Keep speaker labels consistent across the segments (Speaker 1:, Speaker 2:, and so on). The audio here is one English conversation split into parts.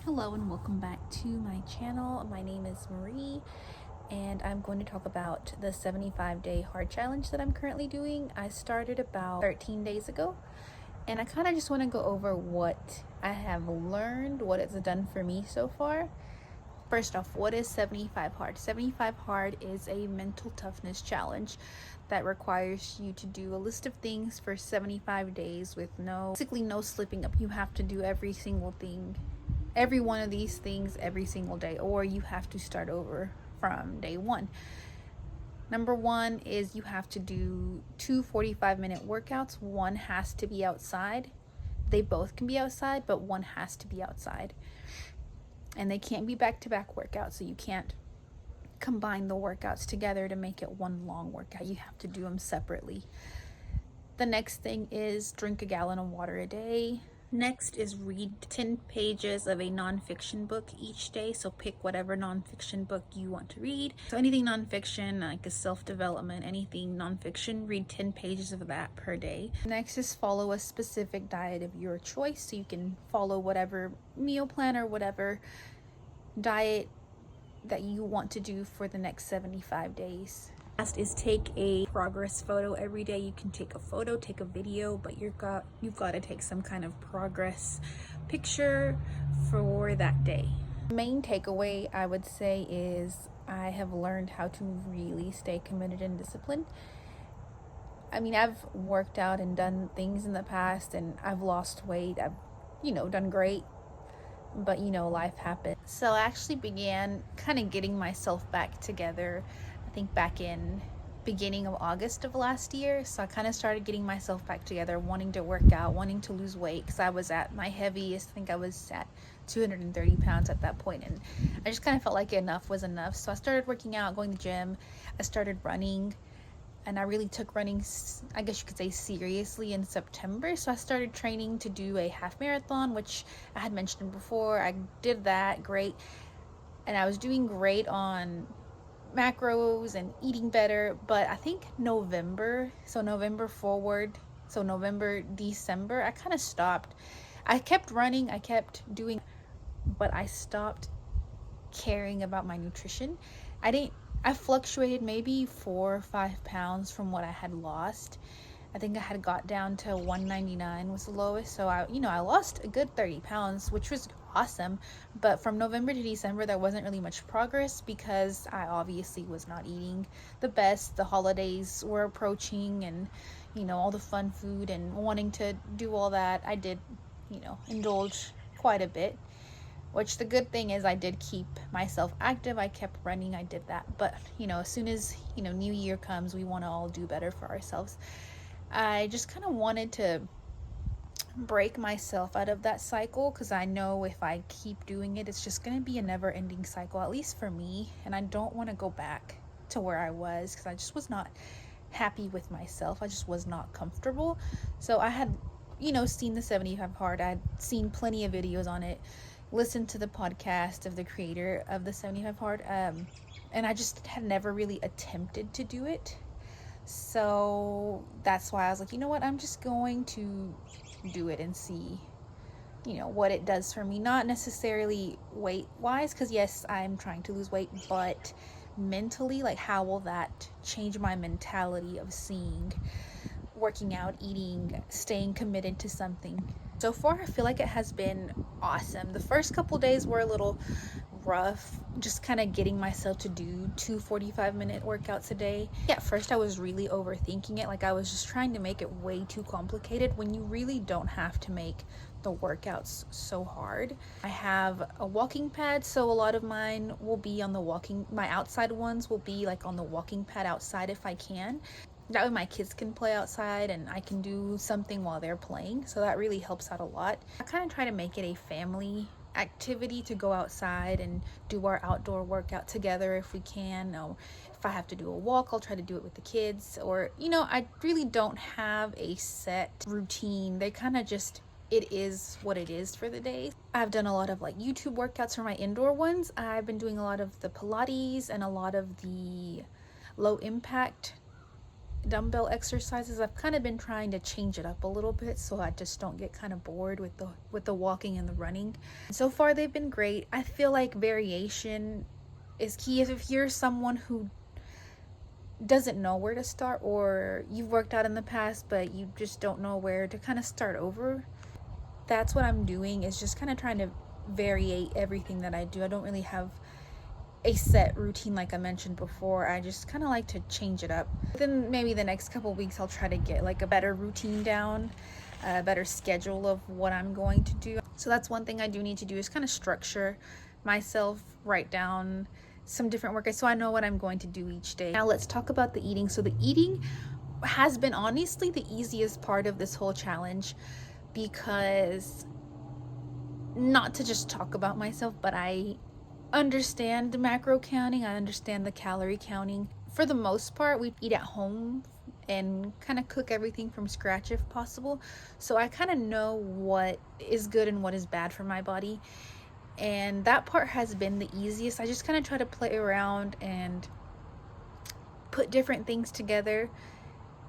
Speaker 1: Hello and welcome back to my channel. My name is Marie and I'm going to talk about the 75-day hard challenge that I'm currently doing. I started about 13 days ago and I kind of just want to go over what I have learned, what it's done for me so far. First off, what is 75 hard? 75 hard is a mental toughness challenge that requires you to do a list of things for 75 days with basically no slipping up. You have to do every single thing, every one of these things every single day, or you have to start over from day one. Number one is you have to do two 45-minute workouts. One has to be outside. They both can be outside, but one has to be outside. And they can't be back-to-back workouts, so you can't combine the workouts together to make it one long workout. You have to do them separately. The next thing is drink a gallon of water a day. Next is read 10 pages of a nonfiction book each day. So pick whatever nonfiction book you want to read. So anything nonfiction, like a self-development, anything nonfiction, read 10 pages of that per day. Next is follow a specific diet of your choice. So you can follow whatever meal plan or whatever diet that you want to do for the next 75 days. Last is take a progress photo every day. You can take a photo, take a video, but you've got to take some kind of progress picture for that day. Main takeaway I would say is I have learned how to really stay committed and disciplined. I mean, I've worked out and done things in the past and I've lost weight. I've, done great, but life happened. So I actually began kind of getting myself back together, I think back in beginning of August of last year. So I kind of started getting myself back together, wanting to work out, wanting to lose weight, because I was at my heaviest. I think I was at 230 pounds at that point, and I just kind of felt like enough was enough. So I started working out, going to the gym. I started running, and I really took running, I guess you could say, seriously in September. So I started training to do a half marathon, which I had mentioned before. I did that great, and I was doing great on macros and eating better. But I think November forward, so November, December, I kind of stopped. I kept running, I kept doing, but I stopped caring about my nutrition. I fluctuated maybe 4 or 5 pounds from what I had lost. I think I had got down to 199 was the lowest. So I lost a good 30 pounds, which was awesome. But from November to December, there wasn't really much progress because I obviously was not eating the best. The holidays were approaching and, all the fun food and wanting to do all that. I did, indulge quite a bit, which the good thing is I did keep myself active. I kept running, I did that. But, as soon as, New Year comes, we want to all do better for ourselves. I just kind of wanted to break myself out of that cycle, because I know if I keep doing it, it's just going to be a never-ending cycle, at least for me. And I don't want to go back to where I was, because I just was not happy with myself. I just was not comfortable. So I had, seen the 75 hard. I'd seen plenty of videos on it, listened to the podcast of the creator of the 75 hard, and I just had never really attempted to do it. So that's why I was like, you know what, I'm just going to do it and see, what it does for me. Not necessarily weight wise, because yes, I'm trying to lose weight, but mentally, like, how will that change my mentality of seeing, working out, eating, staying committed to something. So far, I feel like it has been awesome. The first couple days were a little rough, just kind of getting myself to do two 45-minute workouts a day. At first I was really overthinking it, like I was just trying to make it way too complicated when you really don't have to make the workouts so hard. I have a walking pad, so a lot of mine will be on my outside ones will be like on the walking pad outside if I can. That way my kids can play outside and I can do something while they're playing, so that really helps out a lot. I kind of try to make it a family activity to go outside and do our outdoor workout together if we can. Or if I have to do a walk, I'll try to do it with the kids. Or, I really don't have a set routine. They kind of just, it is what it is for the day. I've done a lot of like YouTube workouts for my indoor ones. I've been doing a lot of the Pilates and a lot of the low impact dumbbell exercises. I've kind of been trying to change it up a little bit so I just don't get kind of bored with the walking and the running. So far they've been great. I feel like variation is key. If you're someone who doesn't know where to start, or you've worked out in the past but you just don't know where to kind of start over, that's what I'm doing, is just kind of trying to variate everything that I do. I don't really have a set routine like I mentioned before. I just kind of like to change it up. Then maybe the next couple weeks I'll try to get like a better routine down, a better schedule of what I'm going to do. So that's one thing I do need to do, is kind of structure myself, write down some different workouts so I know what I'm going to do each day. Now let's talk about the eating. So the eating has been honestly the easiest part of this whole challenge, because not to just talk about myself, but I understand the macro counting, I understand the calorie counting. For the most part, we eat at home and kind of cook everything from scratch if possible, so I kind of know what is good and what is bad for my body, and that part has been the easiest. I just kind of try to play around and put different things together.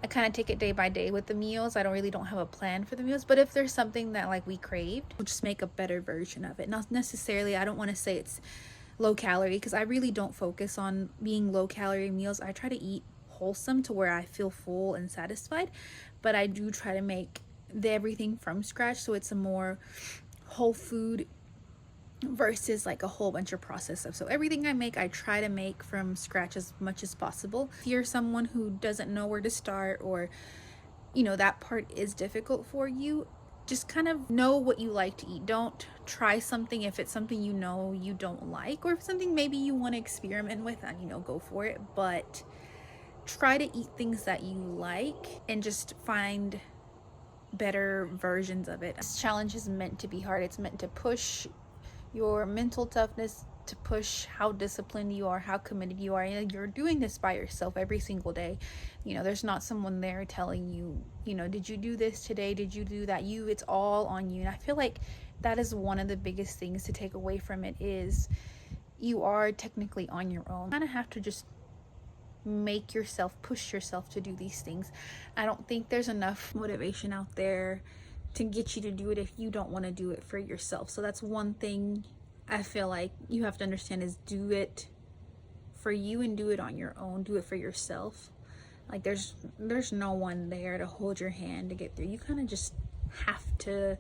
Speaker 1: I kind of take it day by day with the meals. I don't have a plan for the meals, but if there's something that like we craved, we'll just make a better version of it. Not necessarily, I don't want to say it's low calorie, because I really don't focus on being low calorie meals. I try to eat wholesome to where I feel full and satisfied, but I do try to make everything from scratch, so it's a more whole food versus like a whole bunch of processed stuff. So everything I make, I try to make from scratch as much as possible. If you're someone who doesn't know where to start, or you know that part is difficult for you, just kind of know what you like to eat. Don't try something if it's something you know you don't like, or if something maybe you want to experiment with, and you know, go for it, but try to eat things that you like and just find better versions of it. This challenge is meant to be hard. It's meant to push your mental toughness, to push how disciplined you are, how committed you are. And you're doing this by yourself every single day. You know, there's not someone there telling you, you know, did you do this today? Did you do that? It's all on you. And I feel like that is one of the biggest things to take away from it, is you are technically on your own. You kind of have to just make yourself, push yourself to do these things. I don't think there's enough motivation out there to get you to do it if you don't want to do it for yourself. So that's one thing I feel like you have to understand, is do it for you and do it on your own. Do it for yourself. Like there's no one there to hold your hand to get through. You kind of just have to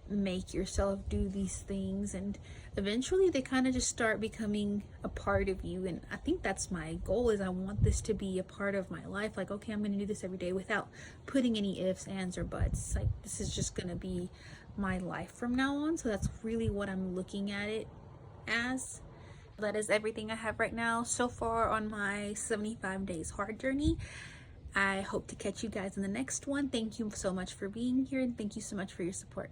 Speaker 1: make yourself do these things, and eventually they kind of just start becoming a part of you. And I think that's my goal, is I want this to be a part of my life. Like, okay, I'm going to do this every day without putting any ifs, ands, or buts. Like, this is just going to be my life from now on. So that's really what I'm looking at it as. That is everything I have right now so far on my 75 days hard journey. I hope to catch you guys in the next one. Thank you so much for being here, and thank you so much for your support.